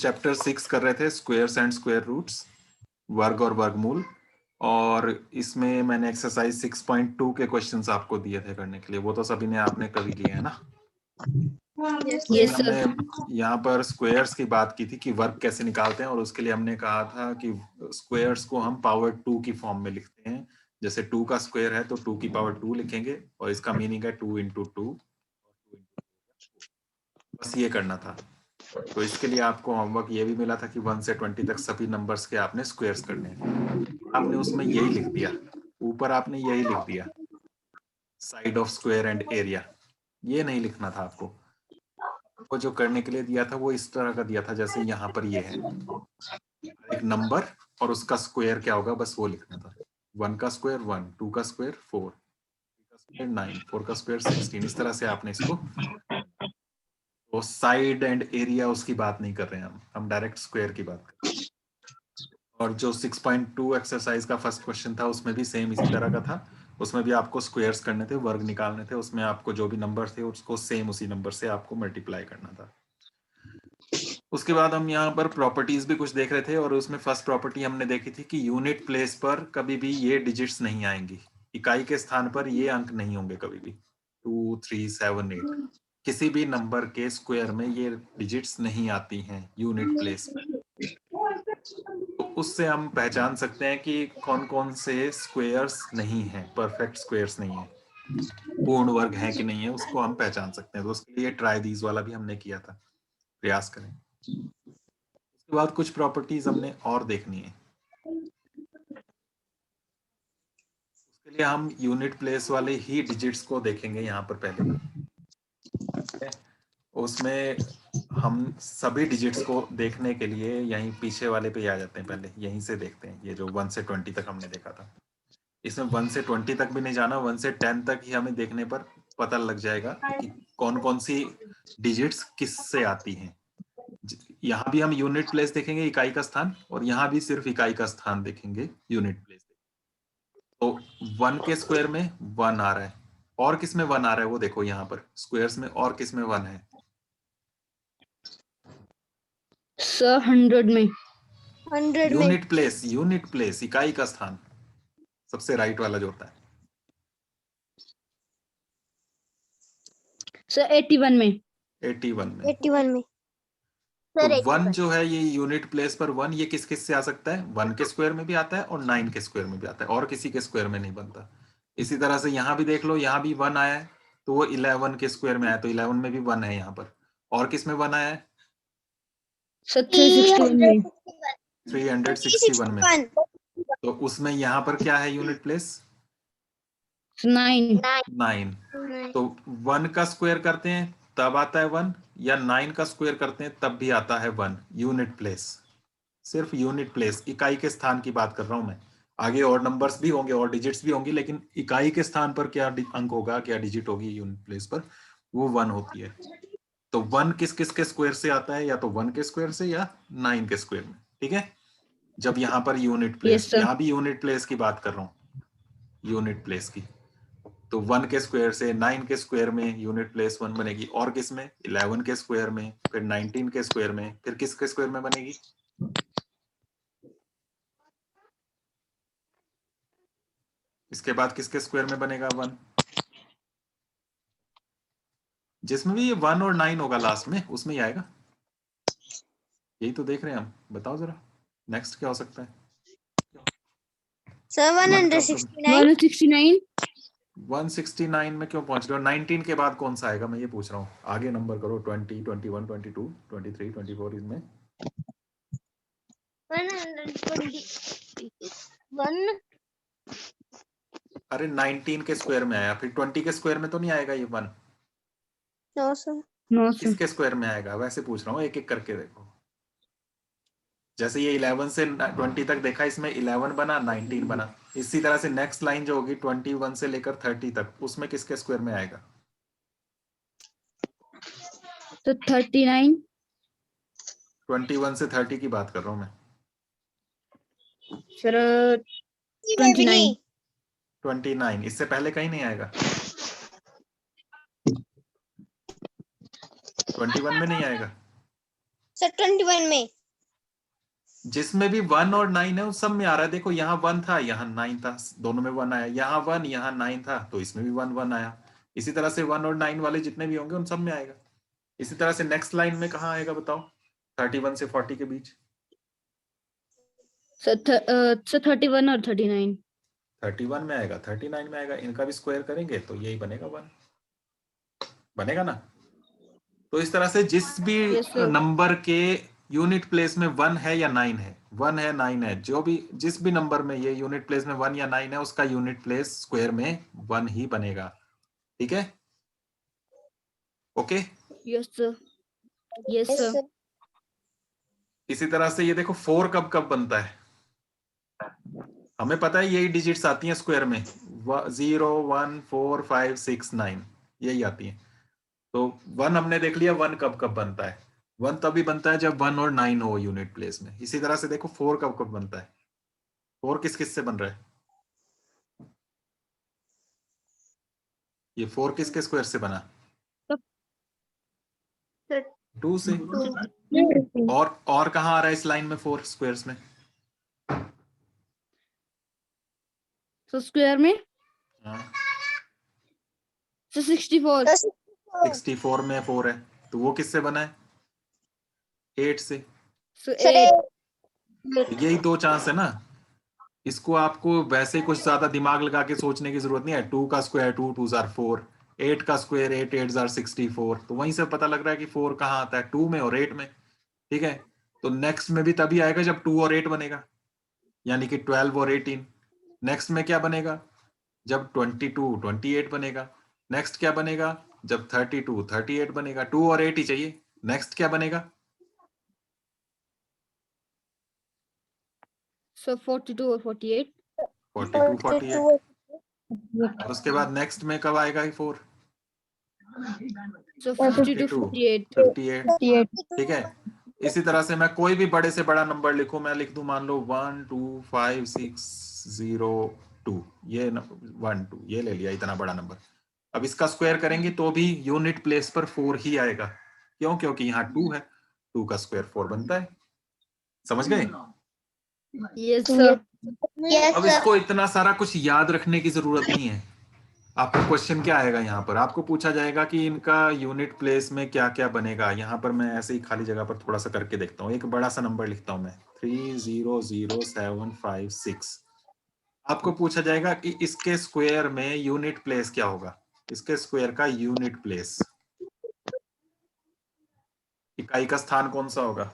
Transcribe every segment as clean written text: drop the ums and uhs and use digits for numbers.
Chapter 6 कर रहे थे, स्क्वायर्स एंड स्क्वायर रूट्स, वर्ग और वर्गमूल, और इसमें मैंने एक्सरसाइज 6.2 के क्वेश्चंस आपको दिए थे करने के लिए। वो तो सभी ने आपने कभी लिए है ना। यस हमने सर। यहाँ पर स्क्वायर्स की बात की थी कि वर्ग कैसे निकालते हैं, और उसके लिए हमने कहा था कि स्क्वायर्स को हम पावर 2 की फॉर्म में लिखते हैं। जैसे 2 का स्क्वायर है तो 2 की पावर 2 लिखेंगे, और इसका मीनिंग है 2 इंटू 2। बस ये करना था। तो इसके लिए आपको होमवर्क ये भी मिला था कि 1 से 20 तक सभी नंबर्स के आपने स्क्वायर्स करने हैं। आपने उसमें यही लिख दिया, ऊपर आपने यही लिख दिया, side of square and area. ये नहीं लिखना था आपको। वो जो करने के लिए दिया था वो इस तरह का दिया था, जैसे यहाँ पर ये है एक नंबर और उसका स्क्वायर क्या होगा, बस वो लिखना था। 1 का स्क्वायर 1, 2 का स्क्वायर 4, 3 का स्क्वायर 9, 4 का स्क्वायर 16। इस तरह से आपने इसको, तो साइड एंड एरिया उसकी बात नहीं कर रहे हैं हम डायरेक्ट स्क्वायर की बात कर रहे हैं। और जो 6.2 एक्सरसाइज का फर्स्ट क्वेश्चन था उसमें भी सेम इसी तरह का था। उसमें भी आपको स्क्वायर्स करने थे, वर्ग निकालने थे। उसमें आपको जो भी नंबर थे उसको सेम उसी नंबर से आपको मल्टीप्लाई करना था। उसके बाद हम यहाँ पर प्रॉपर्टीज भी कुछ देख रहे थे, और उसमें फर्स्ट प्रॉपर्टी हमने देखी थी कि यूनिट प्लेस पर कभी भी ये डिजिट्स नहीं आएंगी। इकाई के स्थान पर ये अंक नहीं होंगे कभी भी। 2, 3, 7, 8 किसी भी नंबर के स्क्वायर में ये डिजिट्स नहीं आती हैं यूनिट प्लेस पर। तो उससे हम पहचान सकते हैं कि कौन कौन से स्क्वायर्स नहीं हैं, परफेक्ट स्क्वायर्स नहीं है, पूर्ण वर्ग है कि नहीं है, उसको हम पहचान सकते हैं। तो उसके लिए ट्राई दीज वाला भी हमने किया था, प्रयास करें। उसके बाद कुछ प्रॉपर्टीज हमने और देखनी है। उसके लिए हम यूनिट प्लेस वाले ही डिजिट्स को देखेंगे यहाँ पर पहले। उसमें हम सभी डिजिट्स को देखने के लिए यहीं पीछे वाले पे आ जाते हैं, पहले यहीं से देखते हैं। ये जो 1 से 20 तक हमने देखा था, इसमें 1 से 20 तक भी नहीं जाना, 1 से 10 तक ही हमें देखने पर पता लग जाएगा कि कौन कौन सी डिजिट्स किस से आती हैं। यहाँ भी हम यूनिट प्लेस देखेंगे, इकाई का स्थान, और यहाँ भी सिर्फ इकाई का स्थान देखेंगे, यूनिट प्लेस। तो 1 के स्क्वायर में 1 आ रहा है, और किस में 1 आ रहा है वो देखो यहाँ पर स्क्वायर्स में, और किस में 1 है सर 100 में। 100 में। यूनिट प्लेस इकाई का स्थान, सबसे राइट वाला जो होता है। सर 81 में। 81 में। 81 में। तो सर 1 जो है ये यूनिट प्लेस पर 1, ये किस किस से आ सकता है, 1 के स्क्वायर में भी आता है और 9 के स्क्वायर में भी आता है, और किसी के स्क्वायर में नहीं बनता। इसी तरह से यहाँ भी देख लो, यहाँ भी 1 आया है तो वो 11 के स्क्वायर में आया, तो 11 में भी 1 है यहाँ पर। और किस में 1 आया है, सर 361 में। 361 में। तो उसमें यहाँ पर क्या है यूनिट प्लेस, 9। 9। तो 1 का स्क्वायर करते हैं तब आता है 1, या 9 का स्क्वायर करते हैं तब भी आता है 1। यूनिट प्लेस, सिर्फ यूनिट प्लेस, इकाई के स्थान की बात कर रहा हूं मैं। आगे और नंबर्स भी होंगे और डिजिट्स भी होंगी, लेकिन इकाई के स्थान पर क्या अंक होगा, क्या डिजिट होगी यूनिट प्लेस पर, वो 1 होती है। तो 1 किस किस के स्क्वायर से आता है, या तो 1 के स्क्वायर से या 9 के स्क्वायर में। ठीक है, जब यहाँ per unit place, Yes, sir. यहाँ भी यूनिट प्लेस की बात कर रहा हूँ, यूनिट प्लेस की। तो 1 के स्क्वायर से 9 के स्क्वायर में यूनिट प्लेस 1 बनेगी, और किस में, 11 के स्क्वायर में, फिर 19 के स्क्वायर में, फिर किसके स्क्वायर में बनेगी, इसके बाद किसके स्क्वायर में बनेगा 1, जिसमें भी ये 1 और 9 होगा लास्ट में, उसमें ही आएगा। यही तो देख रहे हैं हम, बताओ जरा नेक्स्ट क्या हो सकता है। सर 169। 169 में क्यों पहुंच रहे हो, 19 के बाद कौन सा आएगा, मैं ये पूछ रहा हूँ। आगे नंबर करो, 20, 21, 22, 23, 24, इसमें 121। अरे 19 के स्क्वायर में आया, फिर 20 के स्क्वायर में तो नहीं आएगा ये 1। No sir. No sir. किसके स्क्वायर में आएगा, वैसे पूछ रहा हूँ, एक एक करके देखो। जैसे ये 11 से 20 तक देखा, इसमें 11 बना, 19 बना। इसी तरह से नेक्स्ट लाइन जो होगी 21 से लेकर 30 तक, उसमें किसके स्क्वायर में आएगा, तो 39। 21 से 30 की बात कर रहा हूँ मैं। सर 29। 29, इससे पहले कहीं नहीं आएगा, 21 में नहीं आएगा। सर 21 में। जिसमें भी 1 और 9 है उस सब में आ रहा है। देखो यहाँ 1 था, यहाँ 9 था, दोनों में 1 आया। यहाँ 1 यहाँ 9 था, तो इसमें भी 1 1 आया। इसी तरह से 1 और 9 वाले जितने भी होंगे उन सब में आएगा। इसी तरह से नेक्स्ट लाइन में कहाँ आएगा बताओ, 31 से 40 के बीच। सर 31 और 39। 31 में आएगा, 39 में आएगा, इनका भी स्क्वायर करेंगे तो यही बनेगा 1, बनेगा ना। तो इस तरह से जिस भी Yes, sir. नंबर के यूनिट प्लेस में 1 है या 9 है, 1 है 9 है, जो भी जिस भी नंबर में ये यूनिट प्लेस में 1 या 9 है उसका यूनिट प्लेस स्क्वायर में 1 ही बनेगा। ठीक है, okay. Yes, sir. Yes, Yes, sir. sir. इसी तरह से ये देखो 4 कब कब बनता है, हमें पता है यही डिजिट्स आती हैं स्क्वायर में, 0 1 4 5 6 9 यही आती हैं। तो 1 हमने देख लिया 1 कब कब बनता है, 1 तभी बनता है जब 1 और 9 हो यूनिट प्लेस में। इसी तरह से देखो 4 कब कब बनता है, 4 किस किस से बन रहा है, ये 4 किसके स्क्वायर से बना, 2 से। और कहाँ आ रहा है इस लाइन में 4 स्क्वायर्स में, So square में हाँ, so 64. 64 में 4 है, तो वो किससे बना है, 8 से। So 8. यही दो चांस है ना, इसको आपको वैसे कुछ ज्यादा दिमाग लगा के सोचने की जरूरत नहीं है। 2 का स्क्वायर 2 2 जार 4, 8 का स्क्वायर 8 8 जार 64, तो वहीं से पता लग रहा है कि 4 कहाँ आता है, 2 में और 8 में। ठीक है, तो नेक्स्ट में भी तभी आएगा जब 2 और 8 बनेगा, यानी कि 12 और 18। नेक्स्ट में क्या बनेगा, जब 22 28 बनेगा। नेक्स्ट क्या बनेगा, जब 32 38 बनेगा। 2 और 8 ही चाहिए, नेक्स्ट क्या बनेगा, So 42 और 48. 42 48। और उसके बाद नेक्स्ट में कब आएगा ये 4, So 52 48. 58। ठीक है, इसी तरह से मैं कोई भी बड़े से बड़ा नंबर लिखूं, मैं लिख दूं मान लो 1 2 5 6 0 2, ये 1 2 ये ले लिया, इतना बड़ा नंबर। अब इसका स्क्वायर करेंगे तो भी यूनिट प्लेस पर 4 ही आएगा, क्यों, क्योंकि यहाँ 2 है, 2 का स्क्वायर 4 बनता है। समझ गए। Yes, sir. Yes, अब sir. इसको इतना सारा कुछ याद रखने की जरूरत नहीं है। आपका क्वेश्चन क्या आएगा, यहाँ पर आपको पूछा जाएगा कि इनका यूनिट प्लेस में क्या क्या बनेगा। यहाँ पर मैं ऐसे ही खाली जगह पर थोड़ा सा करके देखता हूँ, एक बड़ा सा नंबर लिखता हूँ मैं 300756। आपको पूछा जाएगा कि इसके स्क्वायर में यूनिट प्लेस क्या होगा, इसके स्क्वायर का यूनिट प्लेस, इकाई का स्थान कौन सा होगा।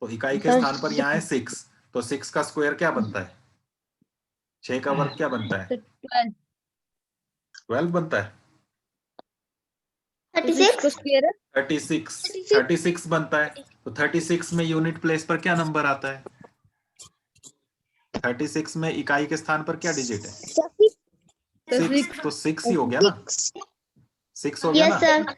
तो इकाई के स्थान पर यहाँ है 6, तो 6 का स्क्वायर क्या बनता है, 6 का वर्ग क्या बनता है, 12. 12 बनता है। 36 का स्क्वायर है 36 बनता है। तो 36 में यूनिट प्लेस पर क्या नंबर आता है, 36 में इकाई के स्थान पर क्या डिजिट है, 6, तो 6 ही हो गया ना, 6 हो गया Yes, ना। sir.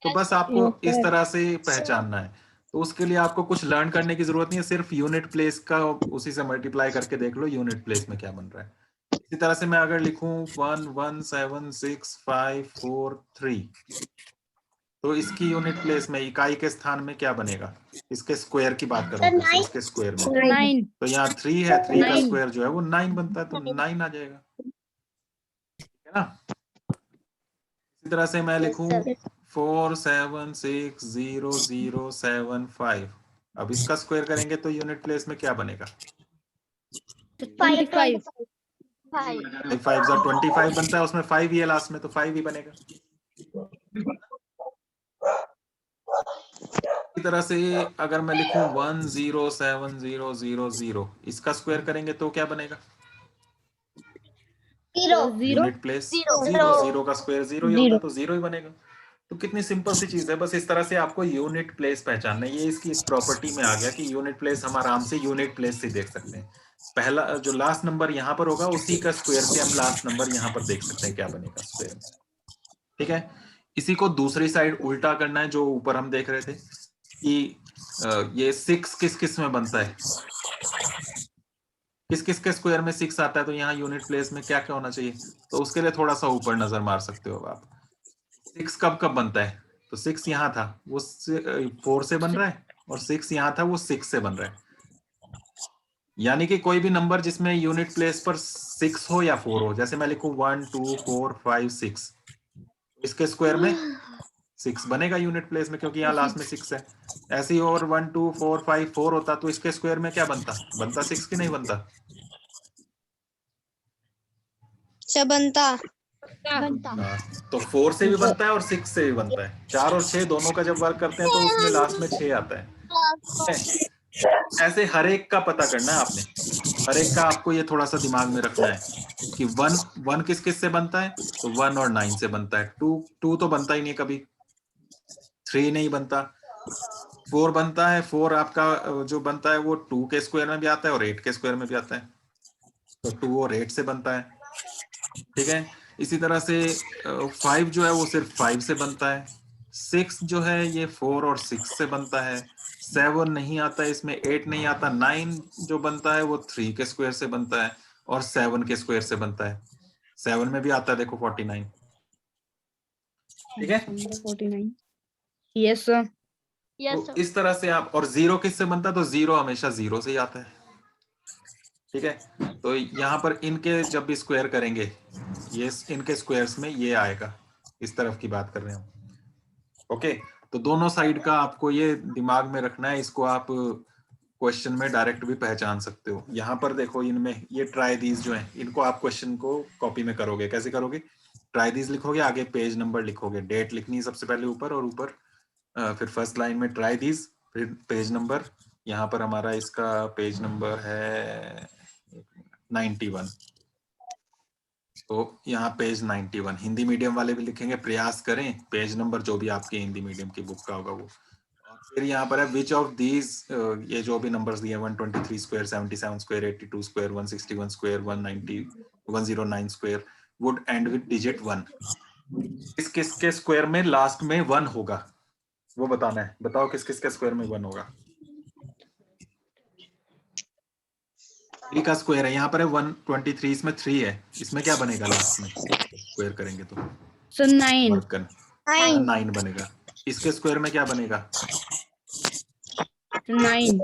तो बस आपको इस तरह से पहचानना है। तो उसके लिए आपको कुछ लर्न करने की जरूरत नहीं है, सिर्फ यूनिट प्लेस का उसी से मल्टीप्लाई करके देख लो यूनिट प्लेस में क्या बन रहा है। इसी तरह से मैं अगर लिखूं 1 1 7 6 5 4 3, तो इसकी यूनिट प्लेस में इकाई के स्थान में क्या बनेगा, इसके स्क्वायर की बात करूं फिर से, इसके स्क्वायर में 9. तो यहाँ 3 है, 3 का 9. स्क्वायर जो है वो 9 बनता है, तो 9 आ जाएगा, ठीक है ना। इसी तरह से मैं लिखूं 4 7 6 0 0 7 5, अब इसका स्क्वायर करेंगे तो यूनिट प्लेस में क्या बनेगा, 25. 5 जा 25 बनता है, उसमें 5 ही है लास्ट में, तो 5 ही बनेगा। इसी तरह से अगर मैं लिखूं 1 0 7 0 0 0, इसका स्क्वायर करेंगे तो क्या बनेगा, 0. यूनिट प्लेस 0, 0 का स्क्वायर 0 ही होगा, तो 0 ही बनेगा। तो कितनी सिंपल सी चीज है, बस इस तरह से आपको यूनिट प्लेस पहचानना है। ये इसकी इस प्रॉपर्टी में आ गया कि यूनिट प्लेस हम आराम से यूनिट प्लेस से देख सकते हैं। पहला जो लास्ट नंबर यहाँ पर होगा उसी का स्क्वायर से हम लास्ट नंबर यहाँ पर देख सकते हैं क्या बनेगा स्क्वायर में, ठीक है। इसी को दूसरी साइड उल्टा करना है, जो ऊपर हम देख रहे थे कि ये 6 किस किस में बनता है, किस किस के स्क्वायर में 6 आता है, तो यहाँ यूनिट प्लेस में क्या क्या होना चाहिए। तो उसके लिए थोड़ा सा ऊपर नजर मार सकते हो आप, 6 कब कब बनता है, तो 6 यहाँ था, वो 4 से बन रहा है, और 6 यहाँ था, वो 6 से बन रहा है। यानी कि कोई भी नंबर जिसमें यूनिट प्लेस पर 6 हो या 4 हो, जैसे मैं लिखूं 1 2 4 5 6, इसके स्क्वायर में 6 बनेगा यूनिट प्लेस में, क्योंकि यहाँ लास्ट में 6 है। ऐसे ही और 1 2 4 5 4 होता तो इसके स्क्वायर में क्या बनता 6 की नहीं बनता? बनता। हाँ, तो 4 से भी बनता है और 6 से भी बनता है। 4 और 6 दोनों का जब वर्क करते हैं तो उसमें लास्ट में 6 आता है। ठीक है? ऐसे हर एक का पता करना है आपने, हर एक का आपको ये थोड़ा सा दिमाग में रखना है कि 1 किस किस से बनता है, तो 1 और 9 से बनता है। 2 तो बनता ही नहीं कभी, 3 नहीं बनता, 4 बनता है। 4 आपका जो बनता है वो 2 के स्क्वायर में भी आता है और 8 के स्क्वायर में भी आता है, तो 2 और 8 से बनता है। ठीक है, इसी तरह से 5 जो है वो सिर्फ 5 से बनता है। 6 जो है ये 4 और 6 से बनता है। 7 नहीं आता है इसमें, 8 नहीं आता। 9 जो बनता है वो 3 के स्क्वायर से बनता है और 7 के स्क्वायर से बनता है। 7 में भी आता है देखो 49। ठीक है, 49। Yes sir. तो इस तरह से आप, और 0 किससे बनता है, तो 0 हमेशा 0 से ही आता है। ठीक है, तो यहाँ पर इनके जब भी स्क्वायर करेंगे, ये इनके स्क्वायर्स में ये आएगा, इस तरफ की बात कर रहे हैं हम। ओके, तो दोनों साइड का आपको ये दिमाग में रखना है, इसको आप क्वेश्चन में डायरेक्ट भी पहचान सकते हो। यहाँ पर देखो, इनमें ये ट्राई दीज जो है, इनको आप क्वेश्चन को कॉपी में करोगे। कैसे करोगे? ट्राई दीज लिखोगे, आगे पेज नंबर लिखोगे, डेट लिखनी है सबसे पहले ऊपर, और ऊपर फिर फर्स्ट लाइन में ट्राई दीज, फिर पेज नंबर। यहाँ पर हमारा इसका पेज नंबर है 91, तो यहाँ पेज 91। हिंदी मीडियम वाले भी लिखेंगे, प्रयास करें पेज नंबर जो भी आपके हिंदी मीडियम की बुक का होगा वो। और फिर यहाँ पर है विच ऑफ दीज, ये जो भी नंबर्स दिए 123 square, 77 square, 82 square, 161 square, 190 109 square would and with digit 1। किस किस के स्क्वायर में लास्ट में 1 होगा वो बताना है। बताओ किस किस के स्क्वायर में 1 होगा। 3 का स्क्वायर है, यहाँ पर है 123, इसमें 3 है, इसमें क्या बनेगा लास्ट में स्क्वायर करेंगे तो? सर 9। वर्क करना, 9 बनेगा। इसके स्क्वायर में क्या बनेगा? 9।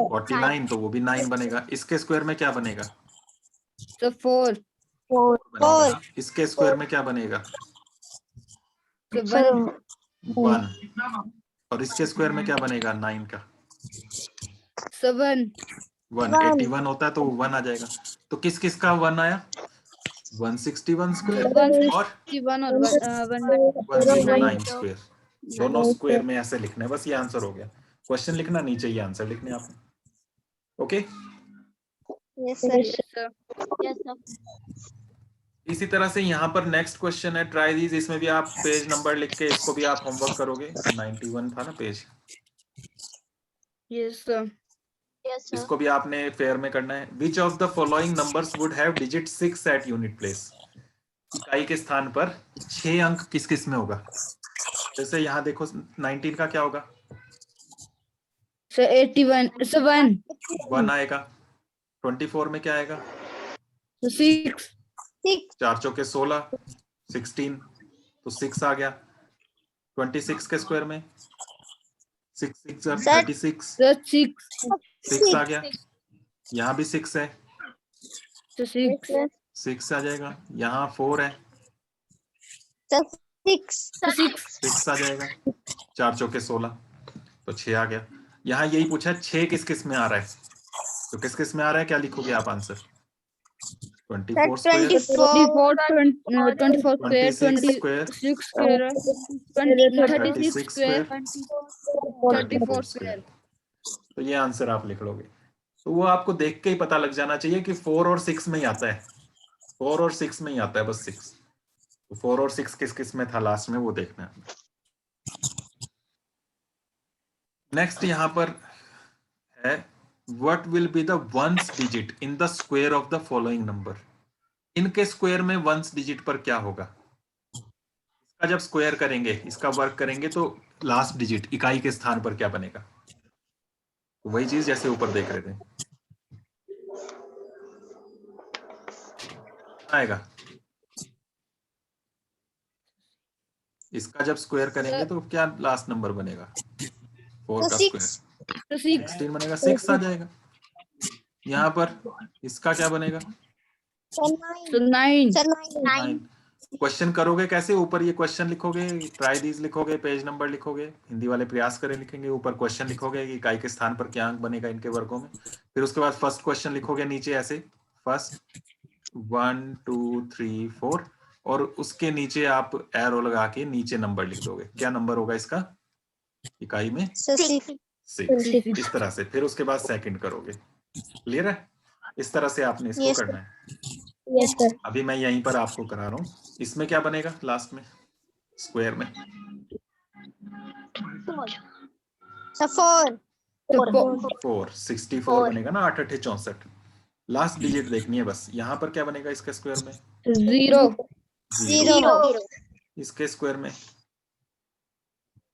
49, तो वो भी 9 बनेगा। इसके स्क्वायर में क्या बनेगा? सर 4। बनेगा। इसके स्क्वायर में क्या बनेगा? सर 1। 1। और इसके स्क्वायर में क्या बनेगा 9 का? सर 1। 1। 81 होता है तो 1 आ जाएगा। तो किस किस का 1 आया? 161 स्क्वायर और 161 और 109 109। स्क्वायर। दोनों स्क्वायर में ऐसे लिखना है, बस ये आंसर हो गया। क्वेश्चन लिखना, नीचे ये आंसर लिखने आपने। Okay, yes sir. इसी तरह से यहाँ पर नेक्स्ट क्वेश्चन है ट्राई दीज। इसमें भी आप पेज नंबर लिख के इसको भी आप होमवर्क करोगे। 91 था ना पेज, यस सर। इसको भी आपने फेयर में करना है। Which of the following numbers would have digit 6 at unit place? इकाई के स्थान पर 6 अंक किस किस में होगा? जैसे यहाँ देखो 19 का क्या होगा? सर 81। सर 1। 1 आएगा। 24 में क्या आएगा? 6। 4 चौके 16, 16, तो 6 आ गया। 26 के स्क्वायर में 6 6 36, सर 6। 6 आ गया। यहाँ भी 6 है, सर 6। 6 आ जाएगा। यहाँ 4 है, 6 आ जाएगा। 4 चौके 16, तो 6 आ गया। यहाँ यही पूछा 6 किस किस में आ रहा है, तो किस किस में आ रहा है, क्या लिखोगे आप answer? 24 square, 24 square, 26 square, 26 square, 36 36 square, square, 34 square. Square. तो ये आंसर आप लिख लोगे। तो वो आपको देख के ही पता लग जाना चाहिए कि 4 और 6 में ही आता है, 4 और 6 में ही आता है, बस 6। तो 4 और 6 किस किस में था लास्ट में, वो देखना है। नेक्स्ट यहाँ पर है what will be the ones digit in the square of the following number? इनके स्क्वायर में वंस डिजिट पर क्या होगा? इसका जब स्क्वायर करेंगे, इसका वर्क करेंगे, तो लास्ट डिजिट इकाई के स्थान पर क्या बनेगा? तो वही चीज जैसे ऊपर देख रहे थे आएगा। इसका जब स्क्वायर करेंगे तो क्या लास्ट नंबर बनेगा? 4 का Six. Square So 6. 16 बनेगा, 6 आ जाएगा। यहाँ पर इसका क्या बनेगा? So So nine. 9. So nine. 9। Question करोगे कैसे? ऊपर ये क्वेश्चन लिखोगे, ट्राई दीज लिखोगे, पेज नंबर लिखोगे, हिंदी वाले प्रयास करें लिखेंगे, ऊपर क्वेश्चन लिखोगे कि इकाई के स्थान पर क्या अंक बनेगा इनके वर्गों में। फिर उसके बाद फर्स्ट क्वेश्चन लिखोगे नीचे ऐसे, फर्स्ट 1 2 3 4, और उसके नीचे आप एरो लगा के नीचे नंबर लिख दोगे। क्या नंबर होगा इसका इकाई में? So six. 6। इस तरह से फिर उसके बाद सेकंड करोगे। क्लियर है? इस तरह से आपने इसको Yes, करना है। Yes, sir. अभी मैं यहीं पर आपको करा रहा हूँ। इसमें क्या बनेगा लास्ट में स्क्वायर में? So four. So 4. 4 64 बनेगा ना, 8 8 64। लास्ट डिजिट देखनी है बस। यहाँ पर क्या बनेगा इसके स्क्वायर में? 0. 0। Zero. इसके स्क्वायर में?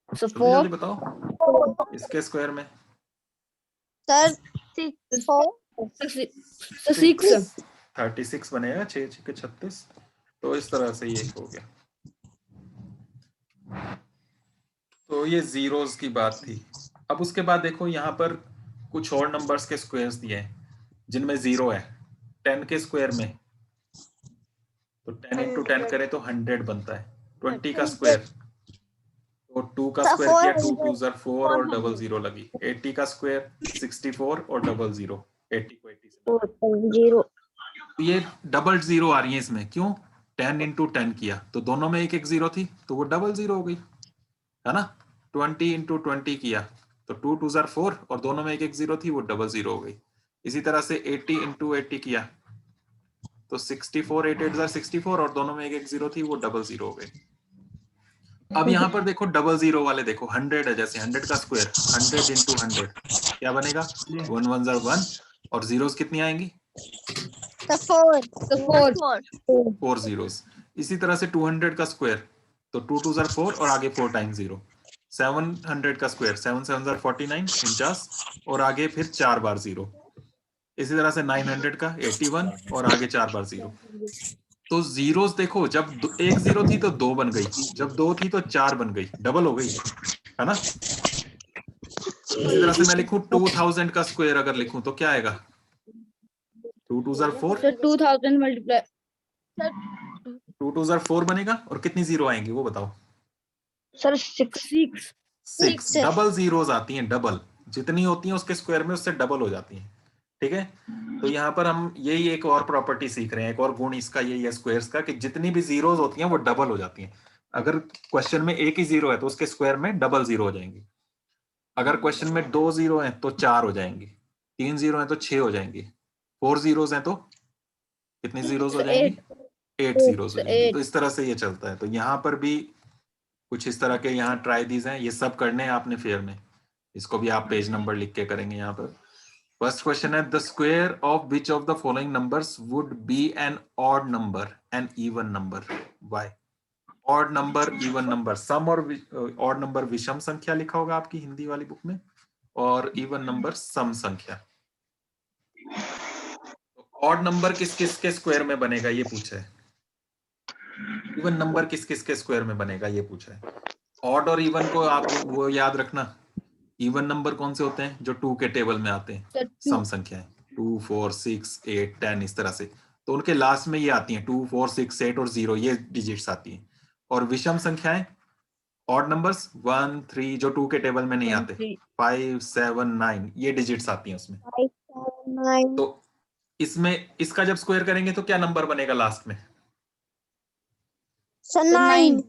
So जल्दी 4. जल्दी बताओ। इसके स्क्वायर में? Sir, four. So 6. 36 बनेगा, 6 6 36। तो इस तरह से ये हो गया। तो ये जीरोस की बात थी। अब उसके बाद देखो यहाँ पर कुछ और नंबर्स के स्क्वायर्स दिए हैं जिनमें 0 है। 10 के स्क्वायर में तो 10 into 10 करें तो 100 बनता है। 20 का स्क्वायर तो 2 का स्क्वायर किया, 2 2 ज़र 4 और डबल 0 लगी। 80 का स्क्वायर 64 और डबल 0, 80 को 80 से Zero. तो ये डबल 0 आ रही है इसमें। क्यों? 10 into 10 किया तो दोनों में एक एक 0 थी तो वो डबल 0 हो गई, है ना। 20 into 20 किया तो 2 2 ज़र 4 और दोनों में एक एक 0 थी, वो डबल 0 हो गई। इसी तरह से 80 into 80 किया तो 64 8 8 ज़र 64 और दोनों में एक एक 0 थी, वो डबल 0 हो गई। अब यहाँ पर देखो डबल 0 वाले देखो, 100 है, जैसे 100 का स्क्वायर 100 into 100 क्या बनेगा? 1 1 ज़र 1 और जीरोस कितनी आएंगी? So four. So 4. 4 जीरोस। इसी तरह से 200 का स्क्वायर तो 2 2 ज़र 4 और आगे 4 टाइम्स 0। 700 का स्क्वायर 7 7 ज़र 49 49 और आगे फिर 4 बार 0। इसी तरह से 900 का 81 और आगे 4 बार 0। तो जीरोस देखो, जब एक 0 थी तो 2 बन गई, जब 2 थी तो 4 बन गई, डबल हो गई, है ना। इसी तरह से मैं लिखूं 2000 का स्क्वायर अगर लिखूं तो क्या आएगा? 2 2 ज़र 4, So 2000 multiply. 2 2 ज़र 4 बनेगा और कितनी 0 आएंगी वो बताओ? Sir 6. 6। डबल जीरोस आती हैं, डबल जितनी होती हैं उसके स्क्वायर में उससे डबल हो जाती हैं। ठीक है, तो यहाँ पर हम यही एक और प्रॉपर्टी सीख रहे हैं, एक और गुण इसका यही है स्क्वायर्स का, कि जितनी भी जीरोस होती हैं वो डबल हो जाती हैं। अगर क्वेश्चन में एक ही 0 है तो उसके स्क्वायर में डबल 0 हो जाएंगी। अगर क्वेश्चन में 2 0 हैं तो 4 हो जाएंगी, 3 0 हैं तो 6 हो जाएंगी, 4 जीरोस हैं तो कितनी जीरोस हो जाएंगी? 8 जीरोस हो जाएंगी। तो इस तरह से ये चलता है। तो यहाँ पर भी कुछ इस तरह के यहाँ ट्राई दीज हैं, ये सब करने हैं आपने फेयर में। इसको भी आप पेज नंबर लिख के करेंगे। यहाँ पर फर्स्ट क्वेश्चन है, the square of which of the following numbers would be an odd number an even number? Why? Odd number, even number, sum और ऑड नंबर विषम संख्या लिखा होगा आपकी हिंदी वाली बुक में, और इवन नंबर सम संख्या। ऑड नंबर किस किस के स्क्वायर में बनेगा ये पूछा है। इवन नंबर किस किस के स्क्वायर में बनेगा ये पूछा है। ऑड और इवन को आप वो याद रखना। इवन नंबर कौन से होते हैं? जो 2 के टेबल में आते हैं, सम संख्याएं 2 4 6 8 10 इस तरह से, तो उनके लास्ट में ये आती हैं 2 4 6 8 और 0, ये डिजिट्स आती हैं। और विषम संख्याएं ऑड नंबर्स 1 3 जो 2 के टेबल में नहीं आते, 5 7 9 ये डिजिट्स आती हैं उसमें। 5 7 9. तो इसमें इसका जब स्क्वायर करेंगे तो क्या नंबर बनेगा लास्ट में? So nine.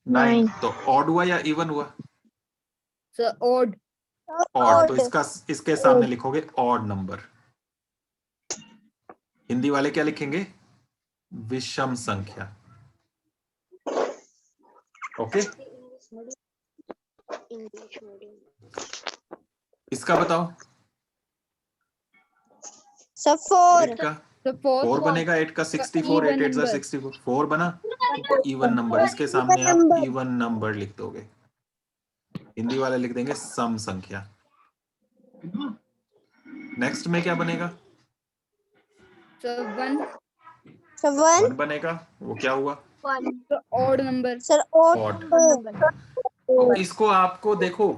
9। तो ऑड हुआ या इवन हुआ? So odd. ऑड। तो इसके सामने लिखोगे ऑड नंबर। हिंदी वाले क्या लिखेंगे? विषम संख्या। ओके, इसका बताओ। So four. 8 का So 4. 4 बनेगा, 8 का 64, 8 8 number. 64, 4 बना। इवन नंबर, इसके सामने आप इवन नंबर लिख दोगे। हिंदी वाले लिख देंगे सम संख्या। नेक्स्ट में क्या बनेगा? So 1. So one. 1 बनेगा, वो क्या हुआ? The odd number. Sir, odd Odd. number. तो इसको आपको देखो,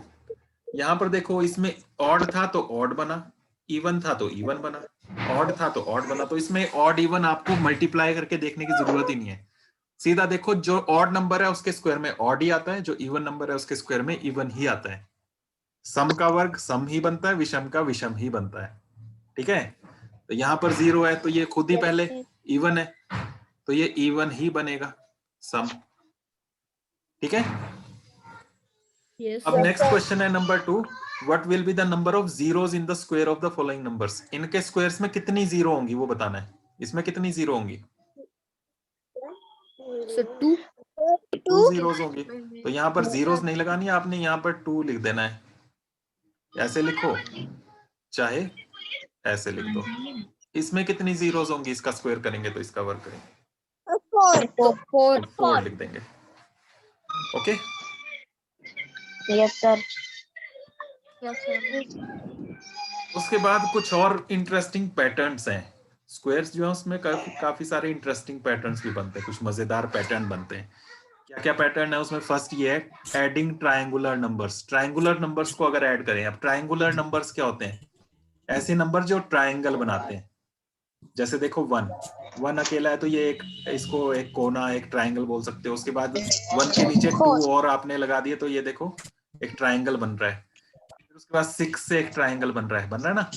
यहाँ पर देखो, इसमें ऑड था तो ऑड बना, इवन था तो इवन बना, ऑड था तो ऑड बना। तो इसमें ऑड इवन आपको मल्टीप्लाई करके देखने की जरूरत ही नहीं है। सीधा देखो, जो ऑड नंबर है उसके स्क्वायर में ऑड ही आता है, जो इवन नंबर है उसके स्क्वायर में इवन ही आता है। सम का वर्ग सम ही बनता है, विषम का विषम ही बनता है। ठीक है, तो यहाँ पर 0 है तो ये खुद ही पहले इवन है, तो ये इवन ही बनेगा सम। ठीक है, Yes. अब नेक्स्ट क्वेश्चन है number 2। What will be the number of zeros in the square of the following numbers. इनके स्क्वायर्स में कितनी जीरो होंगी वो बताना है। इसमें कितनी जीरो होंगी? So 2. 2 जीरोस होंगी। तो यहाँ पर जीरोस नहीं लगानी है आपने, यहाँ पर 2 लिख देना है। ऐसे लिखो चाहे ऐसे लिख दो। इसमें कितनी जीरोस होंगी? इसका स्क्वायर करेंगे तो इसका वर्ग करेंगे 4. 4. 4 लिख देंगे। Okay, Yes, sir. उसके बाद कुछ और इंटरेस्टिंग पैटर्न्स हैं। स्क्वायर्स जो है उसमें काफी सारे इंटरेस्टिंग पैटर्न्स भी बनते हैं, कुछ मजेदार पैटर्न बनते हैं। क्या क्या पैटर्न है उसमें? फर्स्ट ये है adding triangular numbers. Triangular numbers को अगर ऐड करें, अब ट्रायंगुलर नंबर्स क्या होते हैं? ऐसे नंबर जो ट्रायंगल बनाते हैं। जैसे देखो 1 अकेला है तो ये एक, इसको एक कोना, एक ट्रायंगल बोल सकते हो। उसके बाद 1 के नीचे 2 और आपने लगा दिए तो ये देखो एक ट्रायंगल बन रहा है। फिर उसके बाद 6 से एक ट्रायंगल बन रहा है ना।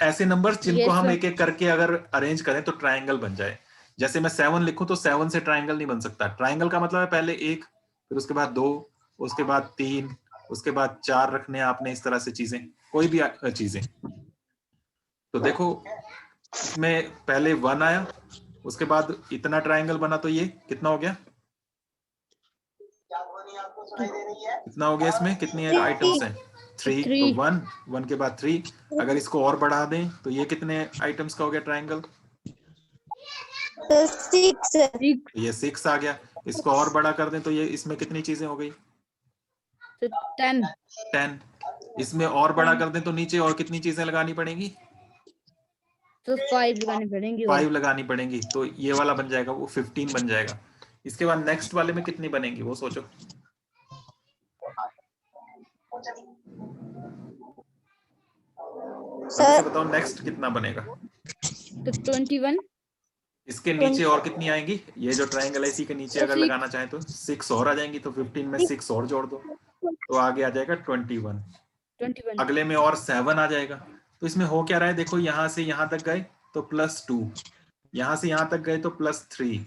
ऐसे नंबर्स जिनको Yes, हम sir. एक एक करके अगर अरेंज करें तो ट्रायंगल बन जाए। जैसे मैं 7 लिखूं तो 7 से ट्रायंगल नहीं बन सकता। ट्रायंगल का मतलब है पहले 1, फिर उसके बाद 2, उसके बाद 3, उसके बाद 4 रखने आपने, इस तरह से चीजें, कोई भी चीजें। तो देखो इसमें पहले 1 आया, उसके बाद इतना ट्रायंगल बना, तो ये कितना हो गया? कितना हो गया? इसमें कितनी आइटम्स हैं? 3। तो 1 के बाद 3। अगर इसको और बढ़ा दें तो ये कितने आइटम्स का हो गया ट्रायंगल? 6. ये 6 आ गया। इसको और बड़ा कर दें तो ये, इसमें कितनी चीजें हो गई? So 10. 10। इसमें और बड़ा कर दें तो नीचे और कितनी चीजें लगानी पड़ेंगी? So 5 लगानी पड़ेंगी। 5 लगानी पड़ेंगी। तो ये वाला बन जाएगा, वो 15 बन जाएगा। इसके बाद नेक्स्ट वाले में कितनी बनेंगी वो सोचो। सर बताओ नेक्स्ट कितना बनेगा? तो 21. इसके नीचे और कितनी आएंगी? ये जो ट्रायंगल है इसी के नीचे अगर लगाना चाहे तो 6 और आ जाएंगी। तो 15 में 6 और जोड़ दो तो आगे आ जाएगा 21। अगले में और 7 आ जाएगा। तो इसमें हो क्या रहा है? देखो यहाँ से यहाँ तक गए तो +2, यहाँ से यहाँ तक गए तो +3,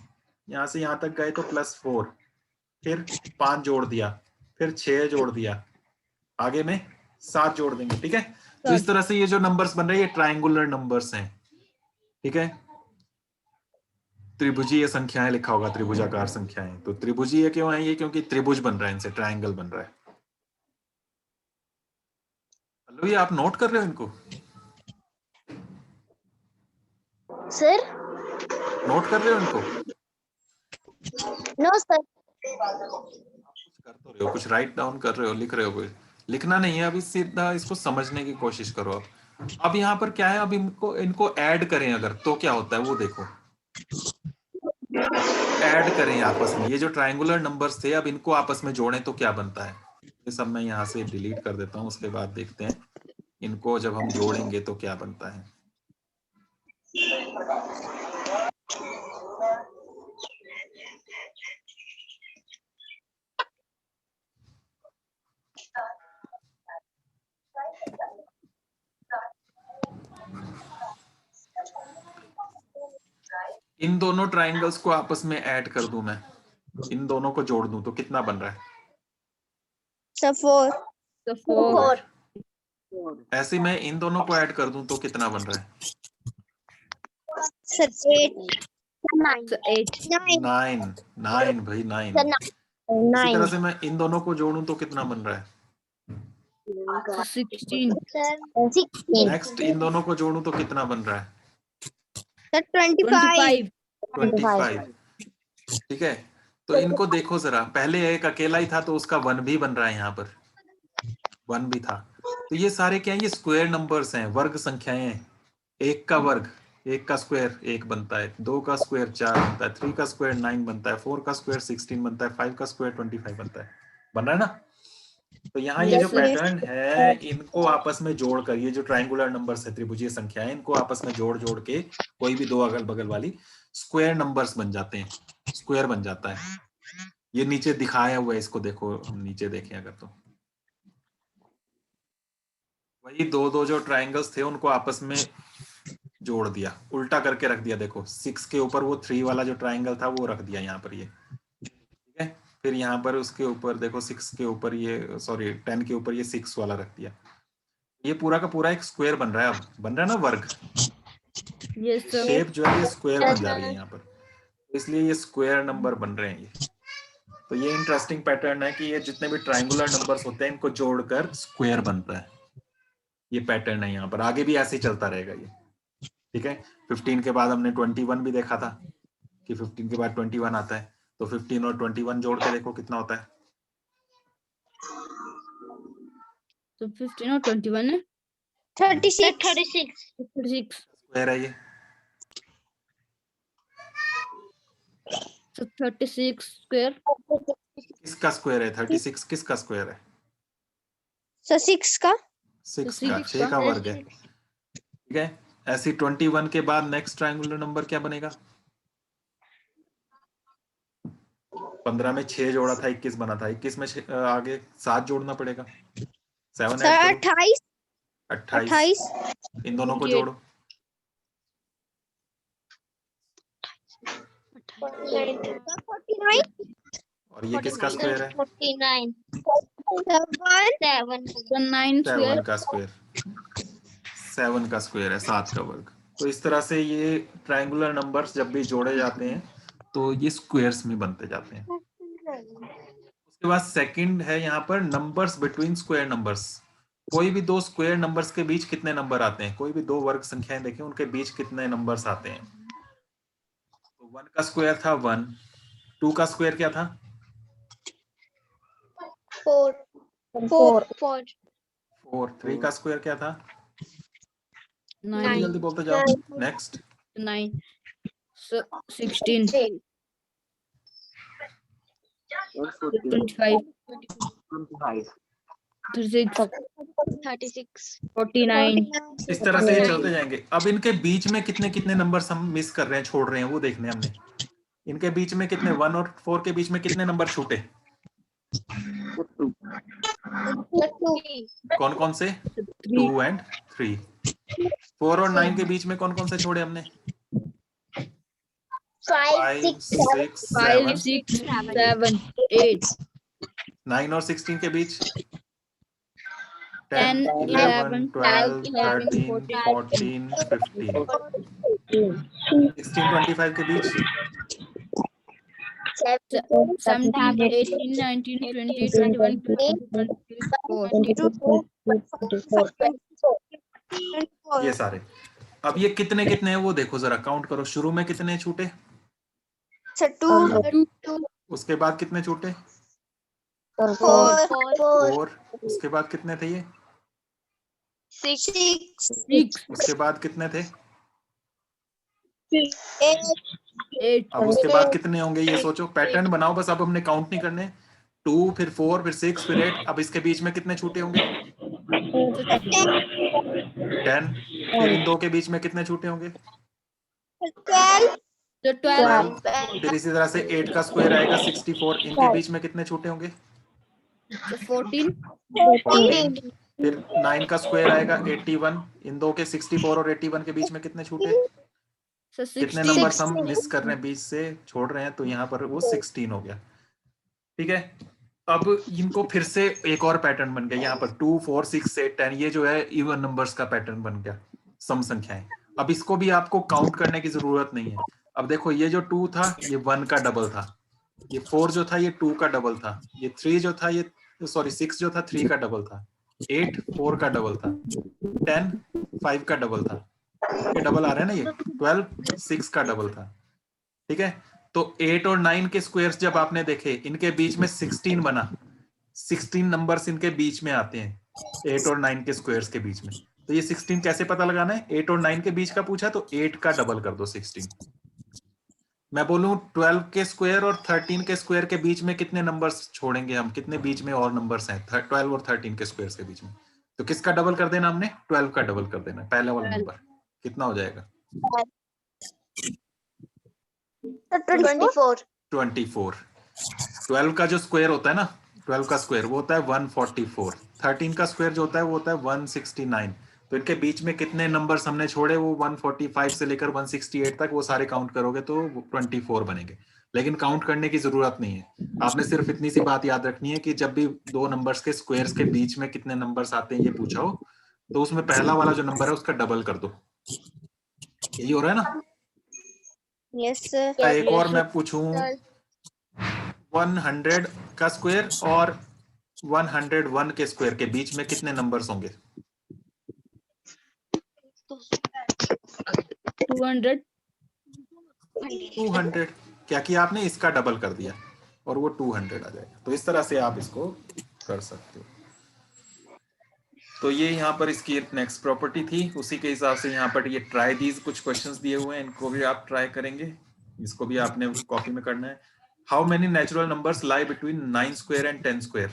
यहाँ से यहाँ तक गए तो +4, फिर 5 जोड़ दिया, फिर 6 जोड़ दिया, आगे में 7 जोड़ देंगे। ठीक है, तो इस तरह से ये जो नंबर्स बन रहे हैं ये ट्रायंगुलर नंबर्स हैं। ठीक है, त्रिभुजीय संख्याएं लिखा होगा, त्रिभुजाकार संख्याएं। तो त्रिभुजीय क्यों है ये? क्योंकि त्रिभुज बन रहा है इनसे, ट्रायंगल बन रहा है। हेलो, ये आप नोट कर रहे हो इनको? सर नोट कर रहे हो इनको? नो सर कुछ कर तो रहे हो, कुछ राइट डाउन कर रहे हो, लिख रहे हो? कोई लिखना नहीं है अभी, सीधा इसको समझने की कोशिश करो। अब यहाँ पर क्या है, अब इनको ऐड करें अगर तो क्या होता है वो देखो। ऐड करें आपस में, ये जो ट्रायंगुलर नंबर्स थे अब इनको आपस में जोड़ें तो क्या बनता है। ये सब मैं यहाँ से डिलीट कर देता हूँ, उसके बाद देखते हैं इनको जब हम जोड़ेंगे तो क्या बनता है। इन दोनों ट्रायंगल्स को आपस में ऐड कर दूं मैं, इन दोनों को जोड़ दूं तो कितना बन रहा है? सर 4. So 4. ऐसे मैं इन दोनों को ऐड कर दूं तो कितना बन रहा है? सर 8. 9. So 8. 9 भाई 9। सर इसी तरह से मैं इन दोनों को जोड़ूं तो कितना बन रहा है? So 16. सर 16. नेक्स्ट इन दोनों को जोड़ूं तो कितना बन रहा है? सर 25. 25। ठीक है, तो इनको देखो जरा, पहले एक अकेला ही था तो उसका 1 भी बन रहा है, यहाँ पर 1 भी था। तो ये सारे क्या है? ये स्क्वायर नंबर्स हैं, वर्ग संख्याएं हैं। 1 का वर्ग, 1 का स्क्वायर 1 बनता है, 2 का स्क्वायर 4 बनता है, 3 का स्क्वायर 9 बनता है, 4 का स्क्वायर 16 बनता है, 5 का स्क्वायर 25 बनता है। बन रहा है ना? तो यहाँ ये Yes, जो sir. पैटर्न है, इनको आपस में जोड़कर, ये जो ट्रायंगुलर नंबर्स है, त्रिभुजीय संख्या है, इनको आपस में जोड़ जोड़ के कोई भी दो अगल बगल वाली स्क्वायर नंबर्स बन जाते हैं, स्क्वायर बन जाता है। ये नीचे दिखाया हुआ है, इसको देखो, हम नीचे देखें अगर तो वही दो दो जो ट्रायंगल्स थे उनको आपस में जोड़ दिया, उल्टा करके रख दिया। देखो 6 के ऊपर वो 3 वाला जो ट्रायंगल था वो रख दिया यहाँ पर, ये ठीक है। फिर यहाँ पर उसके ऊपर देखो 6 के ऊपर ये, सॉरी 10 के ऊपर ये 6 वाला रख दिया। ये पूरा का पूरा एक स्क्वायर बन रहा है, अब बन रहा है ना वर्ग। Yes, sir. शेप जो है ये स्क्वायर बन जा रही है यहाँ पर, इसलिए ये स्क्वायर नंबर बन रहे हैं ये। तो ये इंटरेस्टिंग पैटर्न है कि ये जितने भी ट्रायंगुलर नंबर्स होते हैं इनको जोड़कर स्क्वायर बनता है। ये पैटर्न है यहाँ पर, आगे भी ऐसे ही चलता रहेगा ये, ठीक है। 15 के बाद हमने 21 भी देखा था कि 15 के बाद 21 आता है, तो 15 और 21 जोड़ के देखो कितना होता है। So 15 और 21 है 36 36. स्क्वायर है ये, So 36 square. किसका स्क्वायर है? 36 किसका स्क्वायर है? So 6 का 6 6 का, 6 का वर्ग है, ठीक है। ऐसी 21 के बाद नेक्स्ट ट्रायंगुलर नंबर क्या बनेगा? 15 में 6 जोड़ा था 21 बना था, 21 में आगे 7 जोड़ना पड़ेगा, 7 सर ऐड करो 28 28, इन दोनों को जोड़ो 49 और ये किसका स्क्वायर है? 49 So 9 square. 7 का स्क्वायर, 7 का स्क्वायर है, 7 का वर्ग। तो इस तरह से ये ट्रायंगुलर नंबर्स जब भी जोड़े जाते हैं तो ये स्क्वायर्स में बनते जाते हैं। उसके बाद सेकंड है यहाँ पर नंबर्स बिटवीन स्क्वायर नंबर्स। कोई भी दो स्क्वायर नंबर्स के बीच कितने नंबर आते हैं? कोई भी दो वर्ग संख्याएं देखें, उनके बीच कितने नंबर्स आते हैं? तो 1 का स्क्वायर था 1, 2 का स्क्वायर क्या था? 4, 3 का स्क्वायर क्या था? 9. जल्दी बोलते जाओ। नेक्स्ट 9. So 16. 25. 36. 49. इस तरह से ये चलते जाएंगे। अब इनके बीच में कितने कितने नंबर्स हम मिस कर रहे हैं, छोड़ रहे हैं, वो देखने हमने। इनके बीच में कितने, 1 और 4 के बीच में कितने नंबर छूटे? कौन कौन से? 2 एंड 3। 4 और 9 के बीच में कौन कौन से छोड़े हमने? 5, 6, 5, 7। 6, 7, 8. 9 और 16 के बीच 10, 11, 12, 11, 13, 14, 15। 16, 25 के बीच 17, 18, 19, 20, 21, 22, 24. ये सारे। अब ये कितने कितने हैं वो देखो जरा, काउंट करो। शुरू में कितने छूटे? 2 उसके बाद कितने छूटे? 4 उसके बाद कितने थे ये? 6 उसके बाद कितने थे? 8 अब उसके बाद कितने होंगे ये सोचो, पैटर्न बनाओ बस। अब हमने काउंट नहीं करने। 2, फिर 4, फिर 6, फिर 8। अब इसके बीच में कितने छूटे होंगे? 10। फिर इन दो के बीच में कितने छूटे होंगे? 12 So 12. फिर इसी तरह से 8 का स्क्वायर आएगा 64। इनके बीच में कितने छूटे होंगे? So 14. 14। फिर 9 का स्क्वायर आएगा 81। इन दो के 64 और 81 के बीच में कितने छूटे? So कितने 16. नंबर हम मिस कर रहे हैं, बीच से छोड़ रहे हैं, तो यहाँ पर वो 16 हो गया, ठीक है। अब इनको फिर से एक और पैटर्न बन गया यहाँ पर 2, 4, 6, 8, 10। ये जो है इवन नंबर्स का पैटर्न बन गया, सम संख्याएं। अब इसको भी आपको काउंट करने की जरूरत नहीं है। अब देखो ये जो 2 था ये 1 का डबल था, ये 4 जो था ये 2 का डबल था, ये 3 जो था ये, सॉरी 6 जो था 3 का डबल था, 8 4 का डबल था, 10 5 का डबल था, ये डबल आ रहे हैं ना, ये 12 6 का डबल था, ठीक है। तो 8 और 9 के स्क्वायर्स जब आपने देखे, इनके बीच में 16 बना, 16 नंबर्स इनके बीच में आते हैं 8 और 9 के स्क्वायर्स के बीच में। तो ये 16 कैसे पता लगाना है? 8 और 9 के बीच का पूछा तो 8 का डबल कर दो 16। मैं बोलूं 12 के स्क्वायर और 13 के स्क्वायर के बीच में कितने नंबर्स छोड़ेंगे हम? कितने बीच में और नंबर्स हैं 12 और 13 के स्क्वायर के बीच में? तो किसका डबल कर देना हमने? 12 का डबल कर देना, पहला वाला 12। नंबर कितना हो जाएगा? 24 24। 12 का जो स्क्वायर होता है ना, 12 का स्क्वायर वो होता है 144। 13 का स्क्वायर जो होता है वो होता है 169। तो इनके बीच में कितने नंबर्स हमने छोड़े? वो 145 से लेकर 168 तक, वो सारे काउंट करोगे तो 24 बनेंगे। लेकिन काउंट करने की जरूरत नहीं है, आपने सिर्फ इतनी सी बात याद रखनी है कि जब भी दो नंबर्स के स्क्वायर्स के बीच में कितने नंबर्स आते हैं ये पूछा हो, तो उसमें पहला वाला जो नंबर है उसका डबल कर दो। यही हो रहा है ना? Yes sir. एक और मैं पूछूं, 100 का स्क्वायर और 101 के स्क्वायर के बीच में कितने नंबर्स होंगे? 200। 200। क्या किया आपने? इसका डबल कर दिया और वो 200 आ जाएगा। तो इस तरह से आप इसको कर सकते हो। तो ये यहाँ पर इसकी नेक्स्ट प्रॉपर्टी थी, उसी के हिसाब से यहाँ पर ये ट्राई दीज कुछ क्वेश्चंस दिए हुए हैं, इनको भी आप ट्राई करेंगे। इसको भी आपने कॉपी में करना है। How many natural numbers lie between 9 square and 10 square?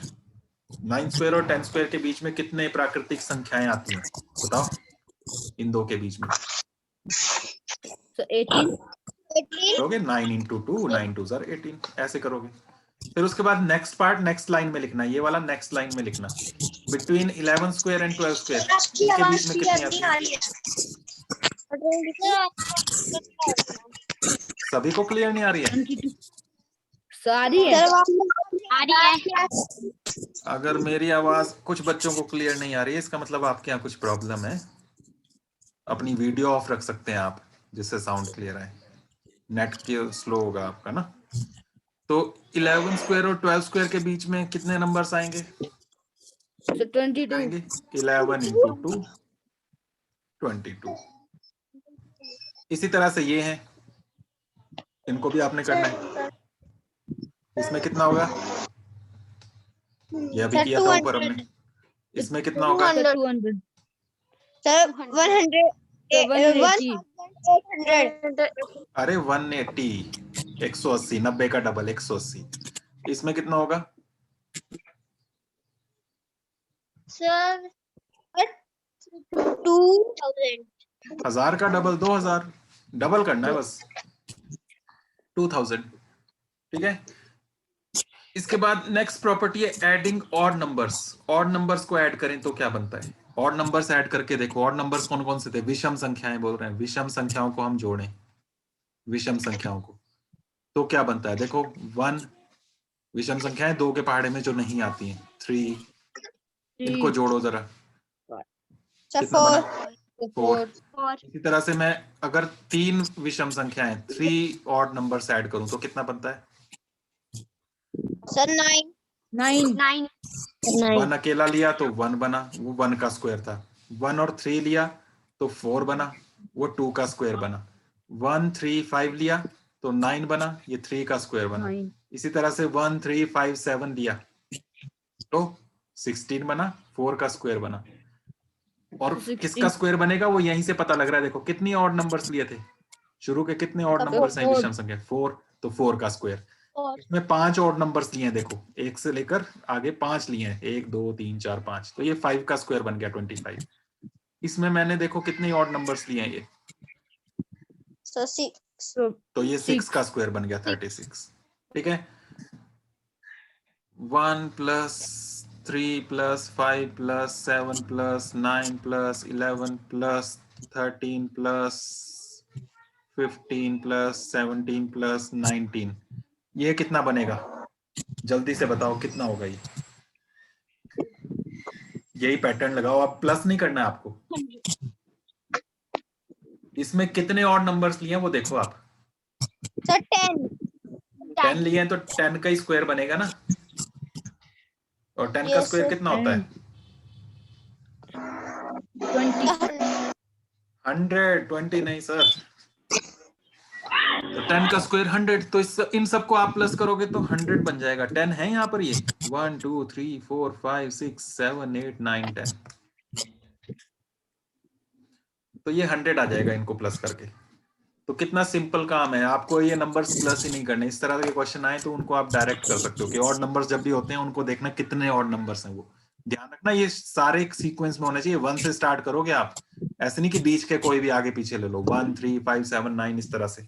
9 square और 10 स्क्वायर के बीच में कितने प्राकृतिक संख्याएं आती हैं बताओ, इन दो के बीच में? So 18। करोगे 9 इंटू 2, 9 2 जार 18, ऐसे करोगे। फिर उसके बाद नेक्स्ट पार्ट नेक्स्ट लाइन में लिखना, ये वाला नेक्स्ट लाइन में लिखना, बिटवीन 11 स्क्वायर एंड 12 स्क्वायर इनके बीच में कितनी आती है? सभी को क्लियर नहीं आ रही है? 22। सारी है। अगर मेरी आवाज कुछ बच्चों को क्लियर नहीं आ रही है, इसका मतलब आपके यहाँ कुछ प्रॉब्लम है। अपनी वीडियो ऑफ रख सकते हैं आप, जिससे साउंड क्लियर आए। नेट के स्लो होगा आपका ना। तो 11 स्क्वायर और 12 स्क्वायर के बीच में कितने नंबर्स आएंगे? So 22। आएंगे 11 इंटू 2, 22। इसी तरह से ये है, इनको भी आपने करना है। इसमें कितना होगा? ये अभी किया था ऊपर हमने। इसमें कितना होगा? 200। सर 100 180। 800 अरे 180, 180, 90 का डबल 180। इसमें कितना होगा? सर 2000 1000 का डबल 2000, डबल करना है बस, 2000। ठीक है। इसके बाद नेक्स्ट प्रॉपर्टी है adding odd numbers. Odd numbers को ऐड करें तो क्या बनता है? ऑड नंबर्स ऐड करके देखो। ऑड नंबर्स कौन कौन से थे? विषम संख्याएं बोल रहे हैं, विषम संख्याओं को हम जोड़ें, विषम संख्याओं को, तो क्या बनता है? देखो 1 विषम संख्याएं 2 के पहाड़े में जो नहीं आती हैं, 3, इनको जोड़ो जरा, कितना बना? 4। इसी तरह से मैं अगर 3 विषम संख्याएं 3 ऑड नंबर्स ऐड करूं तो कितना बनता है? सर 9 1 अकेला लिया तो 1 बना, वो 1 का स्क्वायर था। 1 और 3 लिया तो 4 बना, वो 2 का स्क्वायर बना। 1 3 5 लिया तो 9 बना, ये 3 का स्क्वायर बना। 9। इसी तरह से 1 3 5 7 लिया तो 16 बना, 4 का स्क्वायर बना। और 16। किसका स्क्वायर बनेगा वो यहीं से पता लग रहा है। देखो कितनी ऑड नंबर्स लिए थे शुरू के, कितने ऑड नंबर्स हैं विषम संख्या? 4, तो 4 का स्क्वायर। इसमें 5 ऑड नंबर्स लिए हैं, देखो 1 से लेकर आगे 5 लिए हैं, 1 2 3 4 5, तो ये 5 का स्क्वायर बन गया 25। इसमें मैंने देखो कितने ऑड नंबर्स लिए हैं ये, सर 6 तो ये 6 का स्क्वायर बन गया 36। ठीक है। 1 plus 3 plus 5 plus 7 plus 9 plus 11 plus 13 plus 15 plus 17 plus 19, ये कितना बनेगा? जल्दी से बताओ कितना होगा ये? यही पैटर्न लगाओ, आप प्लस नहीं करना है आपको। इसमें कितने ऑड नंबर्स लिए हैं वो देखो आप। सर 10 लिए हैं तो 10 का ही स्क्वायर बनेगा ना, और 10 का Yes, स्क्वायर sir. कितना होता है? 20। 120 नहीं सर, तो 10 का स्क्वायर 100, तो इन सबको आप प्लस करोगे तो 100 बन जाएगा। 10 है यहाँ पर, ये 1 2 3 4 5 6 7 8 9 10, तो ये 100 आ जाएगा इनको प्लस करके। तो कितना सिंपल काम है, आपको ये नंबर्स प्लस ही नहीं करने। इस तरह के क्वेश्चन आए तो उनको आप डायरेक्ट कर सकते हो कि ऑड नंबर्स जब भी होते हैं उनको देखना कितने ऑड नंबर्स हैं। वो ध्यान रखना ये सारे एक सीक्वेंस में होने चाहिए। 1 से स्टार्ट करोगे आप, ऐसे नहीं कि बीच के कोई भी आगे पीछे ले लो, 1 3 5 7 9 इस तरह से।